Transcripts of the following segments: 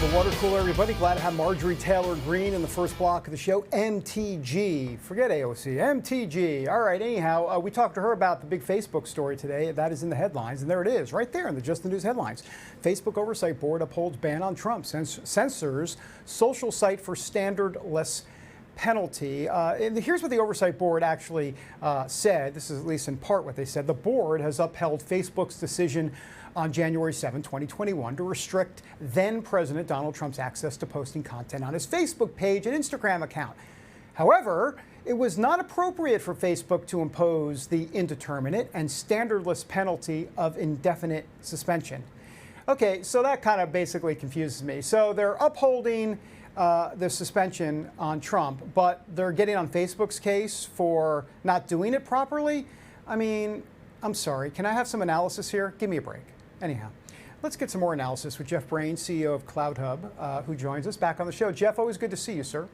the water cooler, everybody. Glad to have Marjorie Taylor Greene in the first block of the show. MTG. Forget AOC. MTG. All right, anyhow, we talked to her about the big Facebook story today. That is in the headlines, and there it is, right there in the Just the News headlines. Facebook Oversight Board upholds ban on Trump, censors social site for standardless penalty. And here's what the Oversight Board actually said. This is at least in part what they said. The board has upheld Facebook's decision on January 7, 2021, to restrict then-President Donald Trump's access to posting content on his Facebook page and Instagram account. However, it was not appropriate for Facebook to impose the indeterminate and standardless penalty of indefinite suspension. Okay, so that kind of basically confuses me. So they're upholding the suspension on Trump, but they're getting on Facebook's case for not doing it properly? I mean, I'm sorry, can I have some analysis here? Give me a break. Anyhow, let's get some more analysis with Jeff Brain, CEO of CloutHub, who joins us back on the show. Jeff, always good to see you, sir.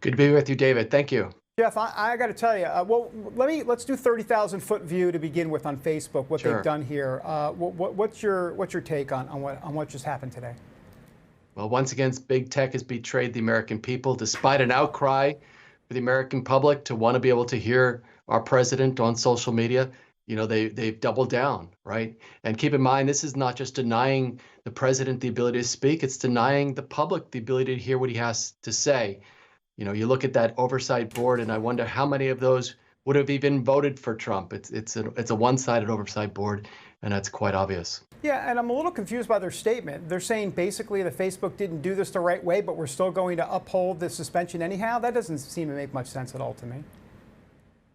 Good to be with you, David. Thank you. Jeff, I got to tell you, well, let's do 30,000-foot view to begin with on Facebook. What Sure. they've done here. What's your take on what just happened today? Well, once again, big tech has betrayed the American people, despite an outcry for the American public to want to be able to hear our president on social media. You know, they've doubled down, right? And keep in mind, this is not just denying the president the ability to speak, it's denying the public the ability to hear what he has to say. You know, you look at that oversight board, and I wonder how many of those would have even voted for Trump. It's a one-sided oversight board, and that's quite obvious. Yeah, and I'm a little confused by their statement. They're saying basically that Facebook didn't do this the right way, but we're still going to uphold the suspension anyhow. That doesn't seem to make much sense at all to me.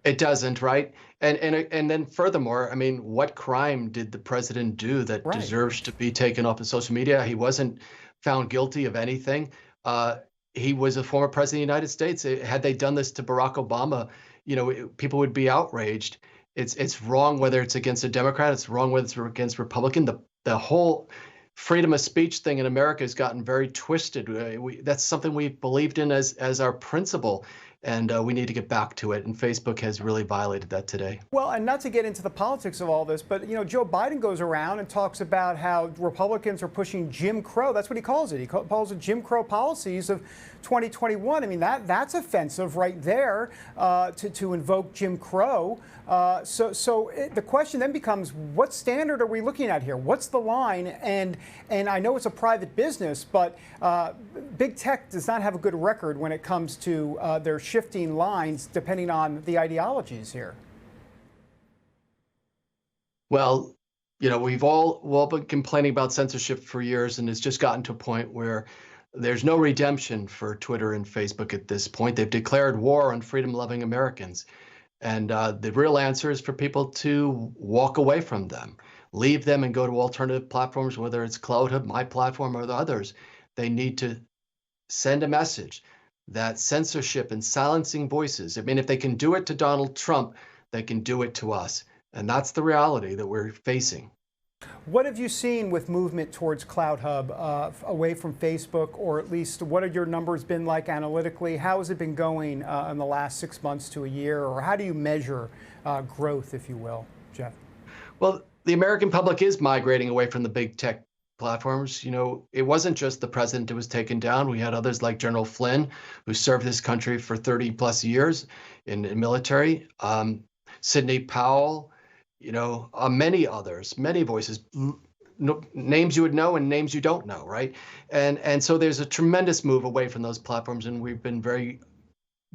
It doesn't, right? And then furthermore, I mean, what crime did the president do that Right. deserves to be taken off of social media? He wasn't found guilty of anything. He was a former president of the United States. Had they done this to Barack Obama, you know, people would be outraged. It's wrong whether it's against a Democrat. It's wrong whether it's against Republican. The whole freedom of speech thing in America has gotten very twisted. That's something we believed in as our principle. And we need to get back to it. And Facebook has really violated that today. Well, and not to get into the politics of all this, but, you know, Joe Biden goes around and talks about how Republicans are pushing Jim Crow. That's what he calls it. He calls it Jim Crow policies of 2021. I mean, that's offensive right there to invoke Jim Crow. So the question then becomes, what standard are we looking at here? What's the line? And I know it's a private business, but big tech does not have a good record when it comes to their shifting lines depending on the ideologies here. Well, you know, we've all been complaining about censorship for years, and it's just gotten to a point where there's no redemption for Twitter and Facebook at this point. They've declared war on freedom-loving Americans. And the real answer is for people to walk away from them, leave them and go to alternative platforms, whether it's CloutHub, my platform, or the others. They need to send a message that censorship and silencing voices, I mean, if they can do it to Donald Trump, they can do it to us. And that's the reality that we're facing. What have you seen with movement towards CloutHub away from Facebook, or at least what have your numbers been like analytically? How has it been going in the last 6 months to a year, or how do you measure growth, if you will, Jeff? Well, the American public is migrating away from the big tech platforms. You know, it wasn't just the president who was taken down. We had others like General Flynn, who served this country for 30 plus years in the military. Sidney Powell, you know, many others, many voices, names you would know and names you don't know, right? And so there's a tremendous move away from those platforms, and we've been very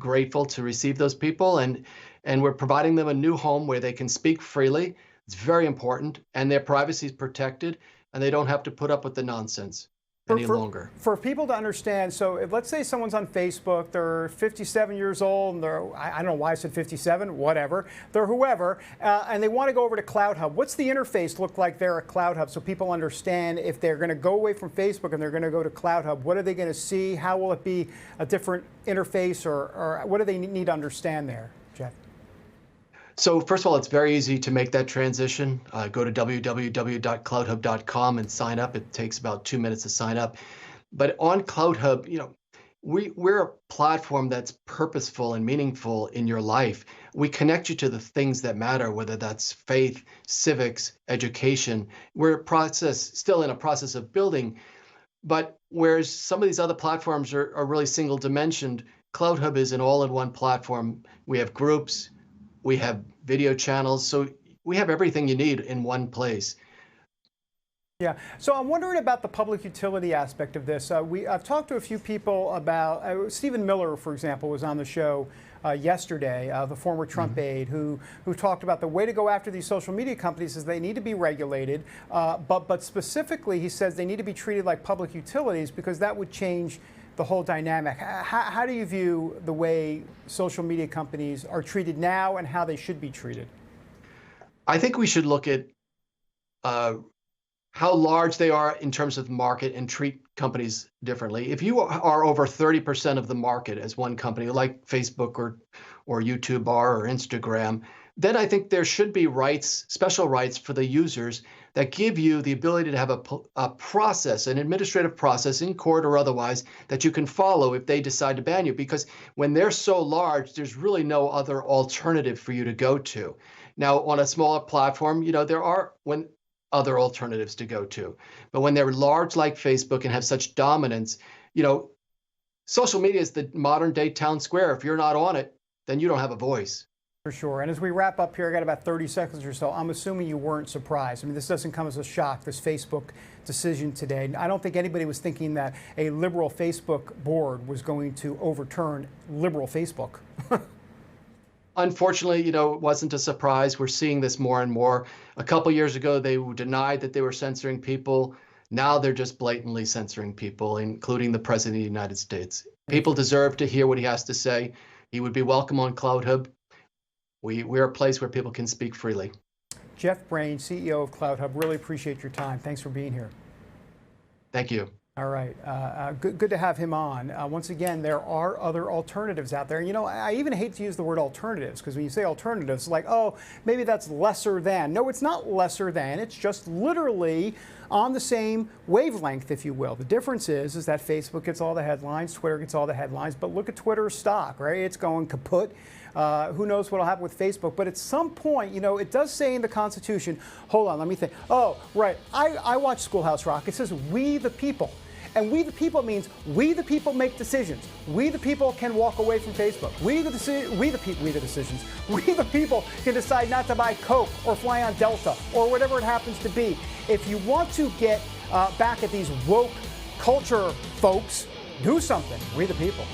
grateful to receive those people, and we're providing them a new home where they can speak freely. It's very important, and their privacy is protected, and they don't have to put up with the nonsense any longer. For people to understand, so if, let's say someone's on Facebook, they're 57 years old, and I don't know why I said 57, whatever, they're whoever, and they want to go over to CloutHub. What's the interface look like there at CloutHub so people understand if they're going to go away from Facebook and they're going to go to CloutHub? What are they going to see? How will it be a different interface, or what do they need to understand there, Jeff? So first of all, it's very easy to make that transition. Go to www.clouthub.com and sign up. It takes about 2 minutes to sign up. But on CloutHub, you know, we're a platform that's purposeful and meaningful in your life. We connect you to the things that matter, whether that's faith, civics, education. We're still in a process of building But whereas some of these other platforms are really single dimensioned, CloutHub is an all-in-one platform. We have groups, we have video channels, so we have everything you need in one place. Yeah, so I'm wondering about the public utility aspect of this. I've talked to a few people about, Stephen Miller, for example, was on the show yesterday, the former Trump aide, who talked about the way to go after these social media companies is they need to be regulated, but specifically he says they need to be treated like public utilities because that would change the whole dynamic. How do you view the way social media companies are treated now and how they should be treated? I think we should look at how large they are in terms of market and treat companies differently. If you are over 30% of the market as one company, like Facebook or YouTube are or Instagram, then I think there should be rights, special rights for the users that give you the ability to have a process, an administrative process in court or otherwise that you can follow if they decide to ban you. Because when they're so large, there's really no other alternative for you to go to. Now, on a smaller platform, there are other alternatives to go to. But when they're large like Facebook and have such dominance, social media is the modern day town square. If you're not on it, then you don't have a voice. For sure. And as we wrap up here, I got about 30 seconds or so. I'm assuming you weren't surprised. I mean, this doesn't come as a shock, this Facebook decision today. I don't think anybody was thinking that a liberal Facebook board was going to overturn liberal Facebook. Unfortunately, it wasn't a surprise. We're seeing this more and more. A couple years ago, they denied that they were censoring people. Now they're just blatantly censoring people, including the President of the United States. People deserve to hear what he has to say. He would be welcome on CloutHub. We're a place where people can speak freely. Jeff Brain, CEO of CloutHub, really appreciate your time. Thanks for being here. Thank you. All right. Good to have him on. Once again, there are other alternatives out there. And, I even hate to use the word alternatives because when you say alternatives, it's like, oh, maybe that's lesser than. No, it's not lesser than. It's just literally on the same wavelength, if you will. The difference is that Facebook gets all the headlines, Twitter gets all the headlines. But look at Twitter's stock, right? It's going kaput. Who knows what will happen with Facebook? But at some point, it does say in the Constitution, hold on, let me think. Oh, right. I watch Schoolhouse Rock. It says, we the people. And we the people means we the people make decisions. We the people can walk away from Facebook. We the people can decide not to buy Coke or fly on Delta or whatever it happens to be. If you want to get back at these woke culture folks, do something. We the people.